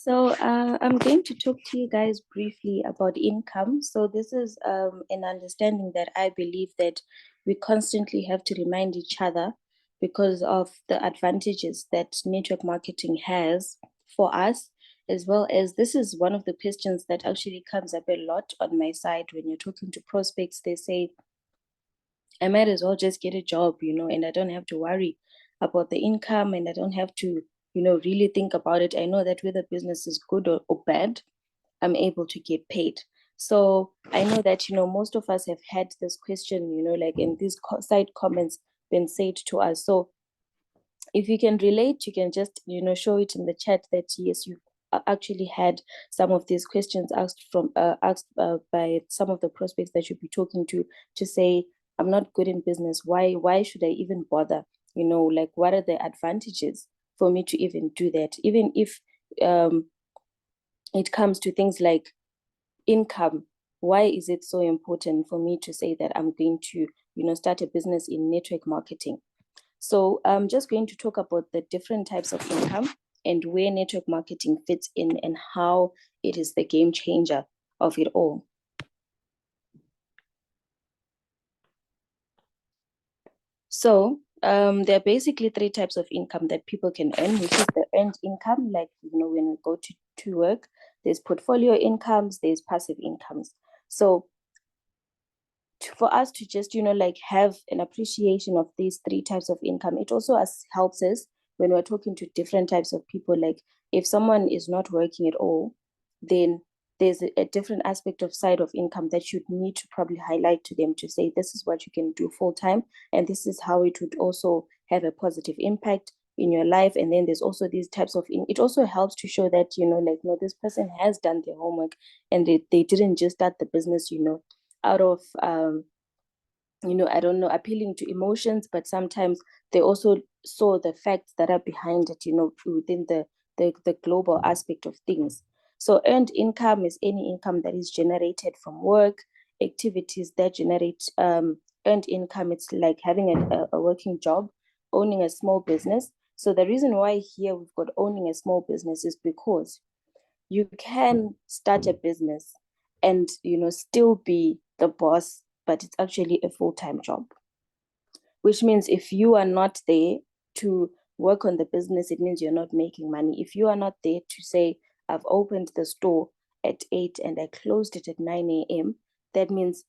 I'm going to talk to you guys briefly about income. So this is an understanding that I believe that we constantly have to remind each other because of the advantages that network marketing has for us, as well as this is one of the questions that actually comes up a lot on my side when you're talking to prospects. They say, I might as well just get a job, and I don't have to worry about the income and I don't have to, really think about it. I know that whether business is good or bad, I'm able to get paid. So I know that, most of us have had this question, like in these side comments been said to us. So if you can relate, you can just, show it in the chat that yes, you actually had some of these questions asked by some of the prospects that you'll be talking to say, I'm not good in business. Why should I even bother? Like what are the advantages for me to even do that? Even if it comes to things like income, why is it so important for me to say that I'm going to, start a business in network marketing? So I'm just going to talk about the different types of income and where network marketing fits in and how it is the game changer of it all. So there are basically three types of income that people can earn, which is the earned income, like, when we go to work, there's portfolio incomes, there's passive incomes. So for us to just, like have an appreciation of these three types of income, it also helps us when we're talking to different types of people. Like if someone is not working at all, then there's a different aspect of side of income that you'd need to probably highlight to them to say, this is what you can do full time. And this is how it would also have a positive impact in your life. And then there's also these types of, it also helps to show that, like, no, this person has done their homework and they didn't just start the business, out of I don't know, appealing to emotions, but sometimes they also saw the facts that are behind it, within the global aspect of things. So earned income is any income that is generated from work, activities that generate earned income. It's like having a working job, owning a small business. So the reason why here we've got owning a small business is because you can start a business and still be the boss, but it's actually a full-time job, which means if you are not there to work on the business, it means you're not making money. If you are not there to say, I've opened the store at 8 and I closed it at 9 a.m., that means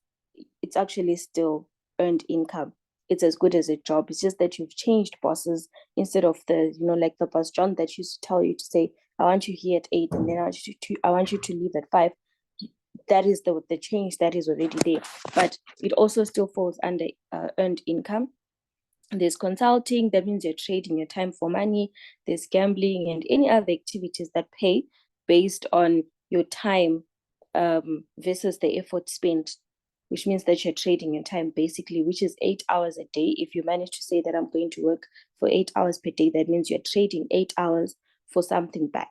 it's actually still earned income. It's as good as a job. It's just that you've changed bosses instead of the, like the boss John that used to tell you to say, I want you here at 8 and then I want you to leave at 5. That is the change that is already there. But it also still falls under earned income. There's consulting, that means you're trading your time for money. There's gambling and any other activities that pay based on your time versus the effort spent, which means that you're trading your time basically, which is 8 hours a day. If you manage to say that I'm going to work for 8 hours per day, that means you're trading 8 hours for something back.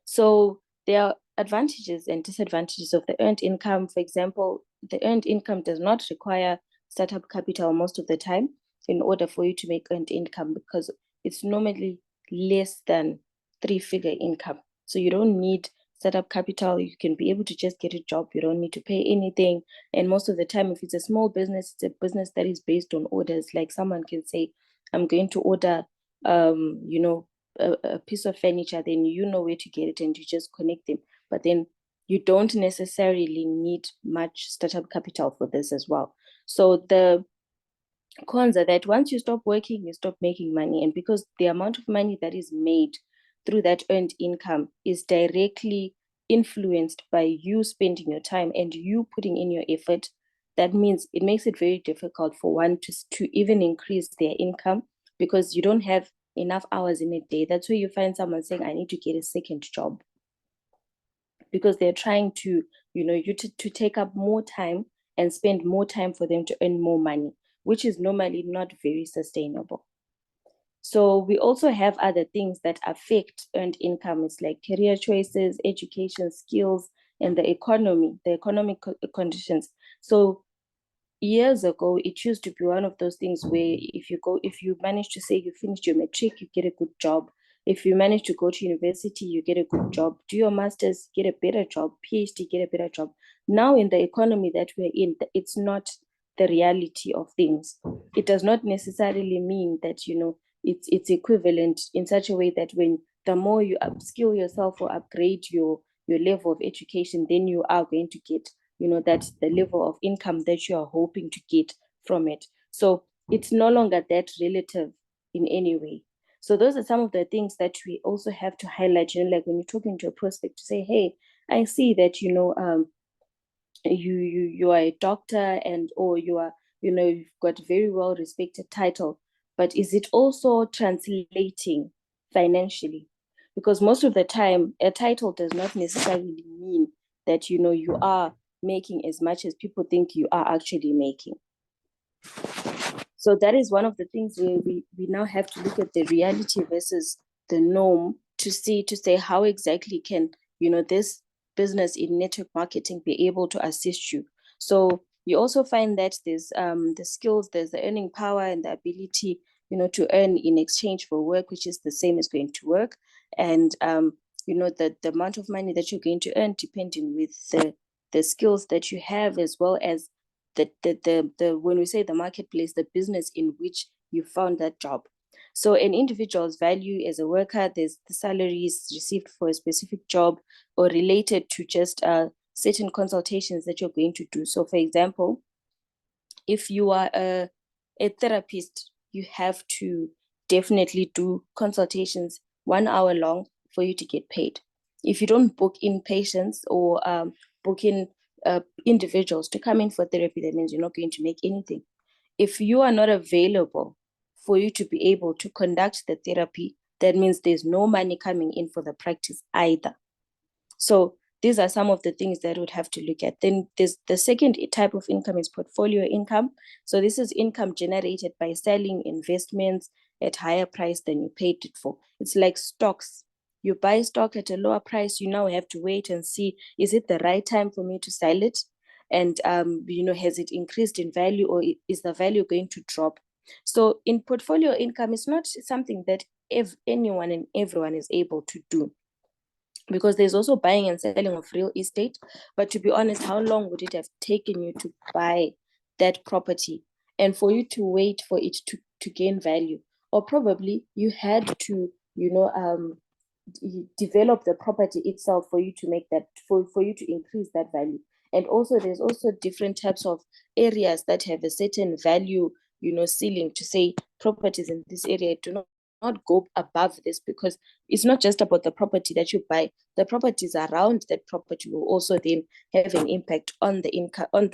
So there are advantages and disadvantages of the earned income. For example, the earned income does not require startup capital most of the time in order for you to make earned income, because it's normally less than 3-figure income. So you don't need startup capital. You can be able to just get a job. You don't need to pay anything. And most of the time, if it's a small business, it's a business that is based on orders. Like someone can say, I'm going to order, a piece of furniture, then you know where to get it and you just connect them. But then you don't necessarily need much startup capital for this as well. So the cons are that once you stop working, you stop making money. And because the amount of money that is made through that earned income is directly influenced by you spending your time and you putting in your effort, that means it makes it very difficult for one to even increase their income, because you don't have enough hours in a day. That's where you find someone saying, I need to get a second job, because they're trying to, to take up more time and spend more time for them to earn more money, which is normally not very sustainable. So we also have other things that affect earned income. It's like career choices, education, skills, and the economic conditions. So years ago, it used to be one of those things where if you manage to say you finished your matric, you get a good job, If you manage to go to university, you get a good job. Do your master's, get a better job. PhD, get a better job. Now in the economy that we're in, it's not the reality of things. It does not necessarily mean that, you know, it's equivalent in such a way that when the more you upskill yourself or upgrade your level of education, then you are going to get, you know, that the level of income that you are hoping to get from it. So it's no longer that relative in any way. So those are some of the things that we also have to highlight, you know, like when you're talking to a prospect to say, hey, I see that, you know, you are a doctor, and or you are, you know, you've got very well respected title, but is it also translating financially? Because most of the time a title does not necessarily mean that, you know, you are making as much as people think you are actually making. So that is one of the things where we now have to look at the reality versus the norm to see, to say how exactly can, you know, this business in network marketing be able to assist you. So you also find that there's the skills, there's the earning power and the ability, you know, to earn in exchange for work, which is the same as going to work. And you know, the amount of money that you're going to earn depending with the skills that you have, as well as the when we say the marketplace, the business in which you found that job. So an individual's value as a worker, there's the salaries received for a specific job or related to just certain consultations that you're going to do. So for example, if you are a therapist, you have to definitely do consultations 1 hour long for you to get paid. If you don't book in patients or book in individuals to come in for therapy, that means you're not going to make anything. If you are not available for you to be able to conduct the therapy, that means there's no money coming in for the practice either. So these are some of the things that would have to look at. Then there's the second type of income is portfolio income. So this is income generated by selling investments at higher price than you paid it for. It's like stocks. You buy stock at a lower price, you now have to wait and see, is it the right time for me to sell it? And you know, has it increased in value, or is the value going to drop? So in portfolio income, it's not something that anyone and everyone is able to do, because there's also buying and selling of real estate. But to be honest, how long would it have taken you to buy that property and for you to wait for it to gain value? Or probably you had to, you know, develop the property itself for you to make that, for you to increase that value. And also there's also different types of areas that have a certain value, you know, ceiling, to say properties in this area do not go above this, because it's not just about the property that you buy. The properties around that property will also then have an impact on the income, on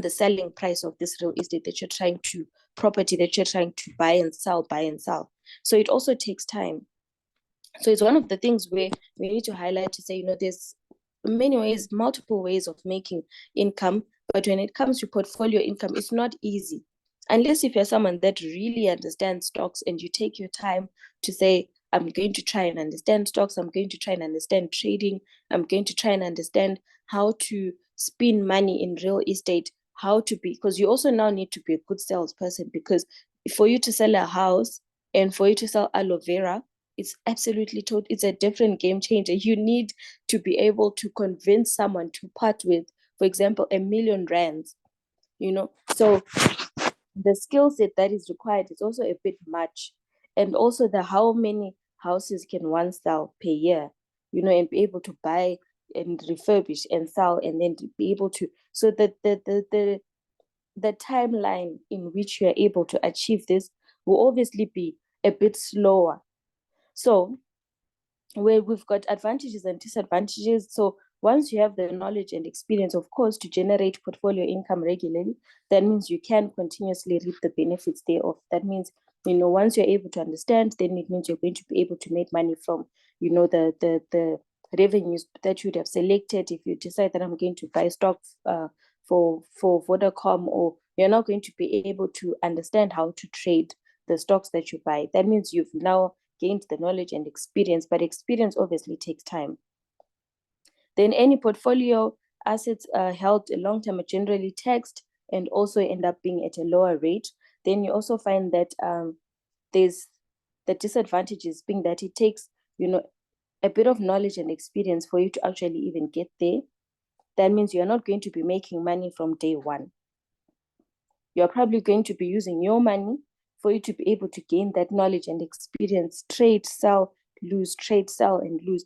the selling price of this real estate that you're trying to, property that you're trying to buy and sell. So it also takes time. So it's one of the things where we need to highlight to say, you know, there's many ways, multiple ways of making income. But when it comes to portfolio income, it's not easy. Unless if you're someone that really understands stocks and you take your time to say, I'm going to try and understand stocks, I'm going to try and understand trading, I'm going to try and understand how to spend money in real estate, how to be, because you also now need to be a good salesperson, because for you to sell a house and for you to sell aloe vera, it's absolutely total, it's a different game changer. You need to be able to convince someone to part with, for example, R1,000,000, you know. So the skill set that is required is also a bit much. And also the how many houses can one sell per year, you know, and be able to buy and refurbish and sell, and then to be able to, so that the timeline in which you are able to achieve this will obviously be a bit slower. So where we've got advantages and disadvantages. So once you have the knowledge and experience, of course, to generate portfolio income regularly, that means you can continuously reap the benefits thereof. That means, you know, once you're able to understand, then it means you're going to be able to make money from, you know, the revenues that you'd have selected. If you decide that I'm going to buy stocks for Vodacom, or you're not going to be able to understand how to trade the stocks that you buy, that means you've now gained the knowledge and experience, but experience obviously takes time. Then any portfolio assets held long term are generally taxed and also end up being at a lower rate. Then you also find that there's the disadvantages being that it takes, a bit of knowledge and experience for you to actually even get there. That means you're not going to be making money from day one. You're probably going to be using your money for you to be able to gain that knowledge and experience, trade, sell, lose, trade, sell, and lose,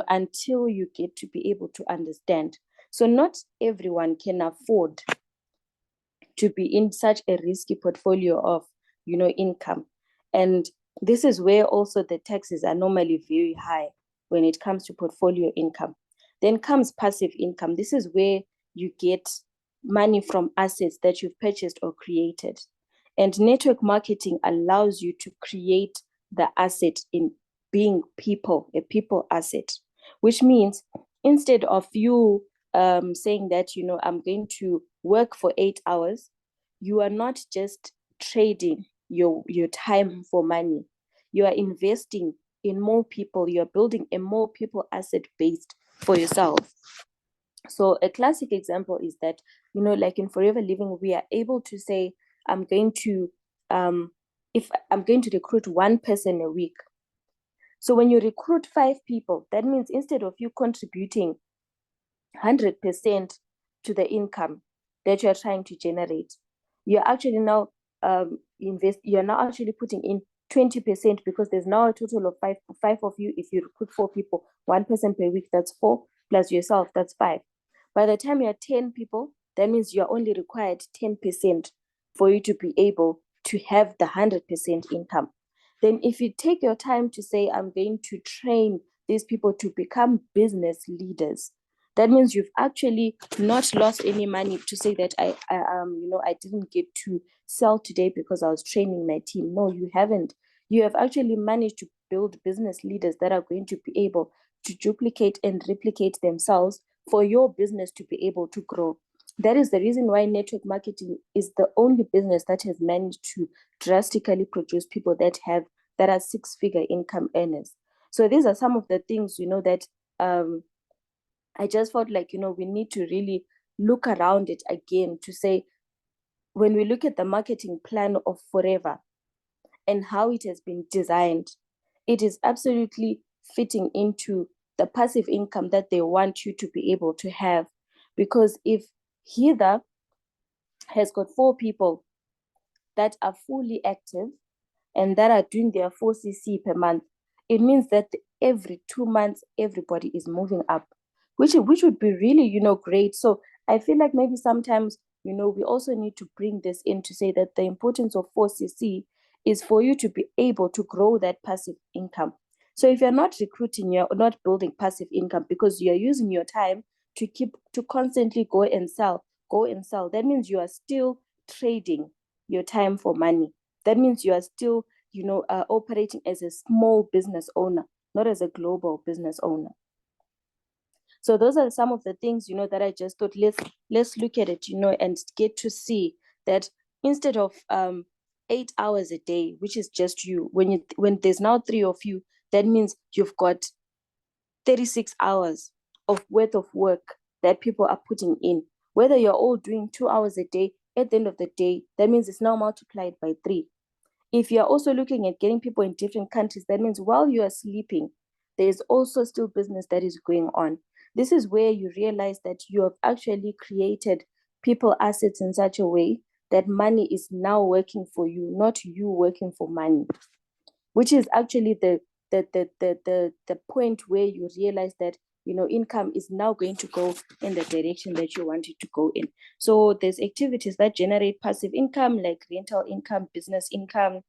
until you get to be able to understand. So not everyone can afford to be in such a risky portfolio of, income. And this is where also the taxes are normally very high when it comes to portfolio income. Then comes passive income. This is where you get money from assets that you've purchased or created. And network marketing allows you to create the asset in being people, a people asset, which means instead of you saying that, I'm going to work for 8 hours, you are not just trading your time for money. You are investing in more people. You are building a more people asset based for yourself. So a classic example is that, like in Forever Living, we are able to say, I'm going to, if I'm going to recruit one person a week. So when you recruit 5 people, that means instead of you contributing 100% to the income that you're trying to generate, you're actually now you're now actually putting in 20%, because there's now a total of five of you. If you recruit 4 people, one person per week, that's 4, plus yourself, that's 5. By the time you're 10 people, that means you're only required 10% for you to be able to have the 100% income. Then if you take your time to say, I'm going to train these people to become business leaders, that means you've actually not lost any money to say that I didn't get to sell today because I was training my team. No, you haven't. You have actually managed to build business leaders that are going to be able to duplicate and replicate themselves for your business to be able to grow. That is the reason why network marketing is the only business that has managed to drastically produce people that are 6-figure income earners. So these are some of the things, that I just felt like, we need to really look around it again to say, when we look at the marketing plan of Forever and how it has been designed, it is absolutely fitting into the passive income that they want you to be able to have. Because if Heather has got 4 people that are fully active and that are doing their 4cc per month, it means that every 2 months, everybody is moving up, which would be really, great. So I feel like maybe sometimes, we also need to bring this in to say that the importance of 4cc is for you to be able to grow that passive income. So if you're not recruiting, you're not building passive income because you're using your time to constantly go and sell. That means you are still trading your time for money. That means you are still, operating as a small business owner, not as a global business owner. So those are some of the things, that I just thought, let's look at it, and get to see that instead of 8 hours a day, which is just you, when there's now 3 of you, that means you've got 36 hours of worth of work that people are putting in. Whether you're all doing 2 hours a day, at the end of the day, that means it's now multiplied by 3. If you're also looking at getting people in different countries, that means while you are sleeping, there's also still business that is going on. This is where you realize that you have actually created people assets in such a way that money is now working for you, not you working for money, which is actually the point where you realize that income is now going to go in the direction that you want it to go in. So there's activities that generate passive income, like rental income, business income,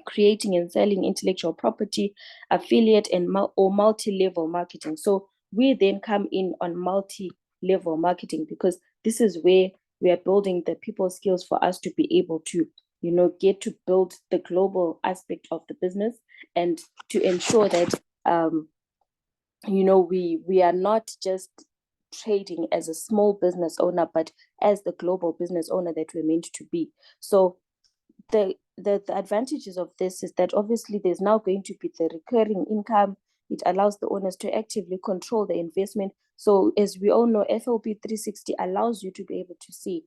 creating and selling intellectual property, affiliate and or multi-level marketing. So we then come in on multi-level marketing, because this is where we are building the people skills for us to be able to get to build the global aspect of the business, and to ensure that we are not just trading as a small business owner, but as the global business owner that we're meant to be. So the advantages of this is that obviously there's now going to be the recurring income. It allows the owners to actively control the investment. So as we all know, FLP 360 allows you to be able to say,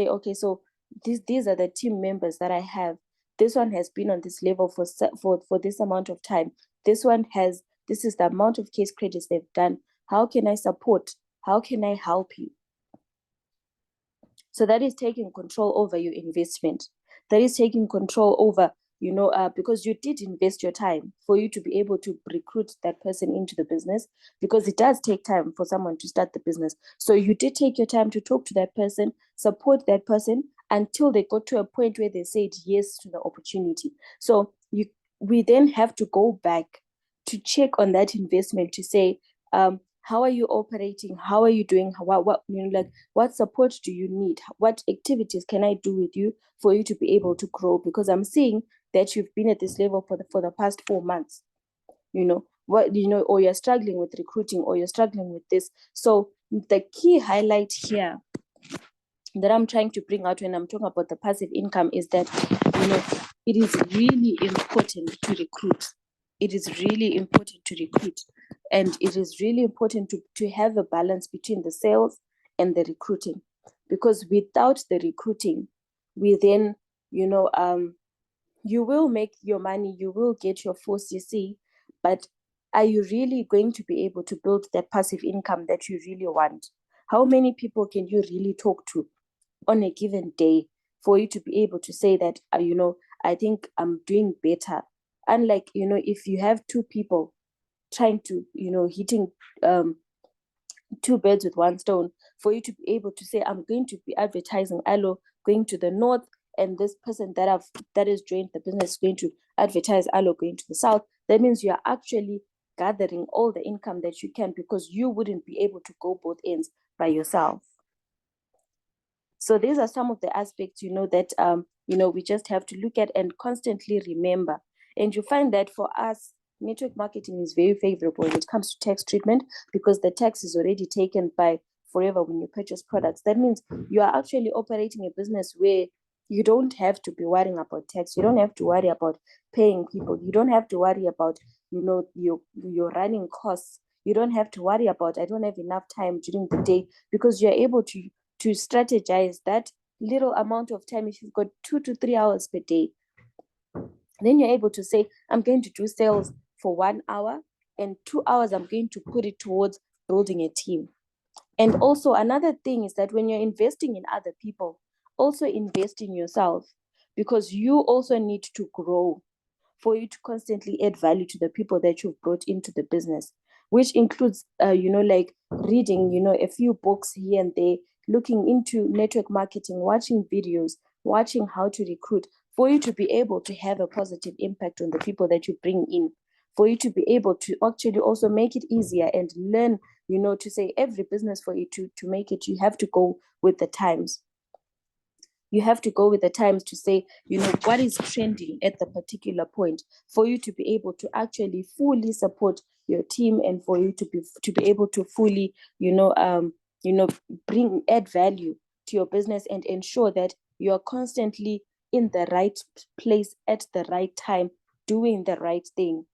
okay, so these are the team members that I have This one has been on this level for this amount of time. This is the amount of case credits they've done. How can I support? How can I help you? So that is taking control over your investment. That is taking control over, because you did invest your time for you to be able to recruit that person into the business, because it does take time for someone to start the business. So you did take your time to talk to that person, support that person until they got to a point where they said yes to the opportunity. So we then have to go back to check on that investment to say, how are you operating? How are you doing? What support do you need? What activities can I do with you for you to be able to grow? Because I'm seeing that you've been at this level for the past 4 months, or you're struggling with recruiting, or you're struggling with this. So the key highlight here that I'm trying to bring out when I'm talking about the passive income is that, it is really important to recruit. It is really important to recruit. And it is really important to have a balance between the sales and the recruiting. Because without the recruiting, we then, you will make your money, you will get your full CC, but are you really going to be able to build that passive income that you really want? How many people can you really talk to on a given day for you to be able to say that, I think I'm doing better? Unlike, if you have two people trying to, hitting two birds with one stone, for you to be able to say, I'm going to be advertising Aloe going to the north, and this person that has joined the business is going to advertise Aloe going to the south. That means you are actually gathering all the income that you can, because you wouldn't be able to go both ends by yourself. So these are some of the aspects, that, we just have to look at and constantly remember. And you find that for us, network marketing is very favorable when it comes to tax treatment, because the tax is already taken by forever when you purchase products. That means you are actually operating a business where you don't have to be worrying about tax. You don't have to worry about paying people. You don't have to worry about, your running costs. You don't have to worry about, I don't have enough time during the day, because you're able to strategize that little amount of time. If you've got 2 to 3 hours per day, then you're able to say, I'm going to do sales for 1 hour, and 2 hours I'm going to put it towards building a team. And also another thing is that when you're investing in other people, also invest in yourself, because you also need to grow for you to constantly add value to the people that you've brought into the business, which includes, like reading, a few books here and there, looking into network marketing, watching videos, watching how to recruit, for you to be able to have a positive impact on the people that you bring in, for you to be able to actually also make it easier and learn, to say every business, for you to make it, you have to go with the times. You have to go with the times to say, what is trending at the particular point, for you to be able to actually fully support your team, and for you to be able to fully, add value to your business, and ensure that you're constantly in the right place at the right time, doing the right thing.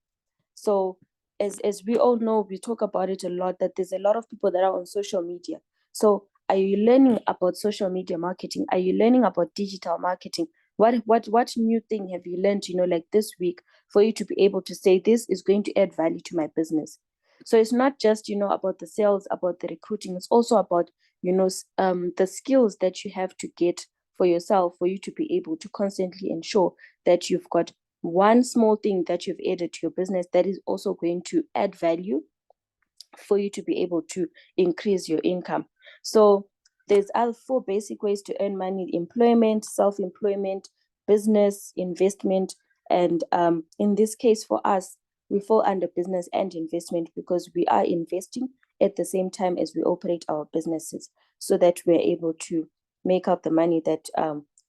So as we all know, we talk about it a lot, that there's a lot of people that are on social media. So are you learning about social media marketing? Are you learning about digital marketing? What new thing have you learned, like this week, for you to be able to say, this is going to add value to my business? So it's not just, about the sales, about the recruiting. It's also about, the skills that you have to get for yourself, for you to be able to constantly ensure that you've got one small thing that you've added to your business that is also going to add value for you to be able to increase your income. So there's 4 basic ways to earn money: employment, self-employment, business, investment. And in this case, for us, we fall under business and investment, because we are investing at the same time as we operate our businesses, so that we're able to make up the money that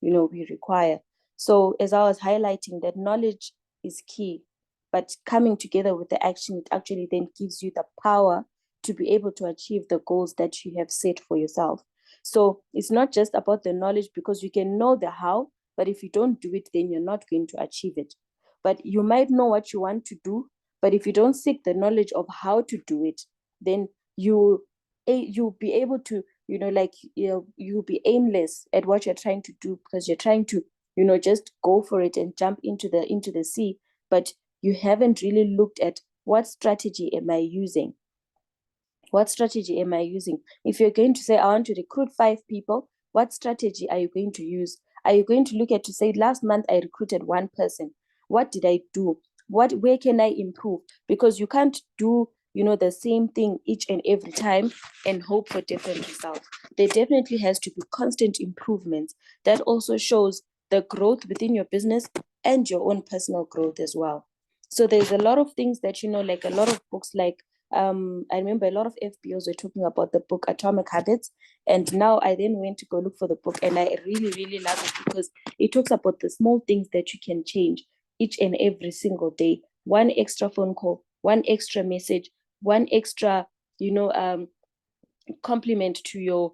we require. So as I was highlighting, that knowledge is key, but coming together with the action, it actually then gives you the power to be able to achieve the goals that you have set for yourself. So it's not just about the knowledge, because you can know the how, but if you don't do it, then you're not going to achieve it. But you might know what you want to do, but if you don't seek the knowledge of how to do it, then you'll be able to, you'll be aimless at what you're trying to do, because you're trying to just go for it and jump into the sea, but you haven't really looked at what strategy am I using. What strategy am I using? If you're going to say, I want to recruit 5 people, what strategy are you going to use? Are you going to look at to say, last month I recruited 1 person? What did I do? Where can I improve? Because you can't do, the same thing each and every time and hope for different results. There definitely has to be constant improvements. That also shows the growth within your business and your own personal growth as well. So there's a lot of things that, like a lot of books, like I remember a lot of FBOs were talking about the book Atomic Habits. And now I then went to go look for the book, and I really, really love it because it talks about the small things that you can change each and every single day. One extra phone call, one extra message, one extra, compliment to your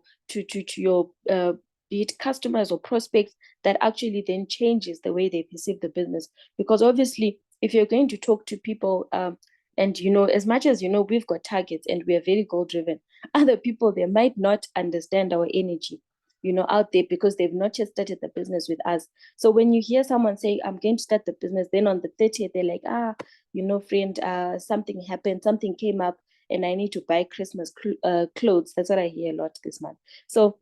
be it customers or prospects, that actually then changes the way they perceive the business. Because obviously, if you're going to talk to people, and as much as we've got targets and we are very goal driven, other people, they might not understand our energy out there, because they've not just started the business with us. So when you hear someone say, I'm going to start the business, then on the 30th they're like, friend, something happened, something came up, and I need to buy Christmas clothes. That's what I hear a lot this month. So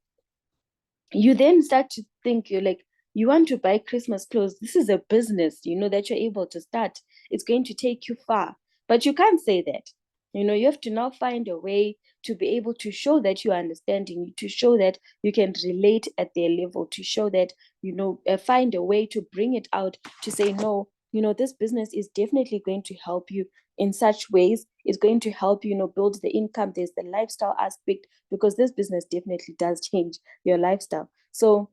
you then start to think, you're like, you want to buy Christmas clothes. This is a business, that you're able to start. It's going to take you far. But you can't say that. You have to now find a way to be able to show that you are understanding, to show that you can relate at their level, to show that, find a way to bring it out, to say, no, this business is definitely going to help you in such ways. It's going to help build the income. There's the lifestyle aspect, because this business definitely does change your lifestyle. So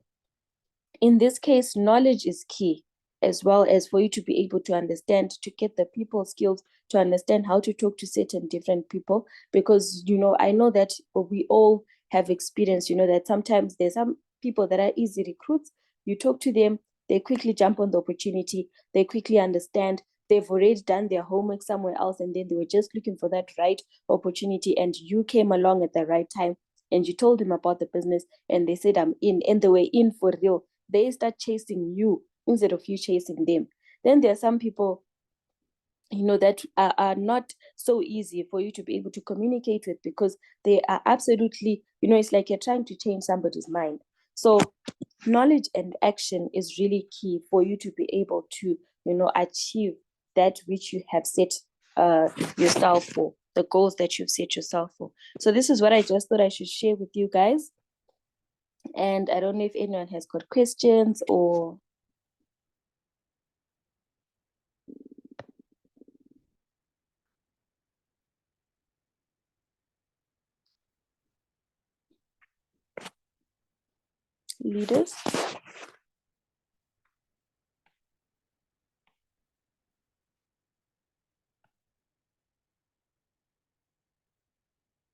in this case, knowledge is key, as well as for you to be able to understand, to get the people skills, to understand how to talk to certain different people. Because, I know that we all have experienced, that sometimes there's some people that are easy recruits. You talk to them, they quickly jump on the opportunity, they quickly understand, they've already done their homework somewhere else, and then they were just looking for that right opportunity, and you came along at the right time, and you told them about the business, and they said, I'm in, and they were in for real. They start chasing you instead of you chasing them. Then there are some people, that are not so easy for you to be able to communicate with, because they are absolutely, it's like you're trying to change somebody's mind. So knowledge and action is really key for you to be able to, achieve that which you have set yourself for, the goals that you've set yourself for. So this is what I just thought I should share with you guys. And I don't know if anyone has got questions or leaders.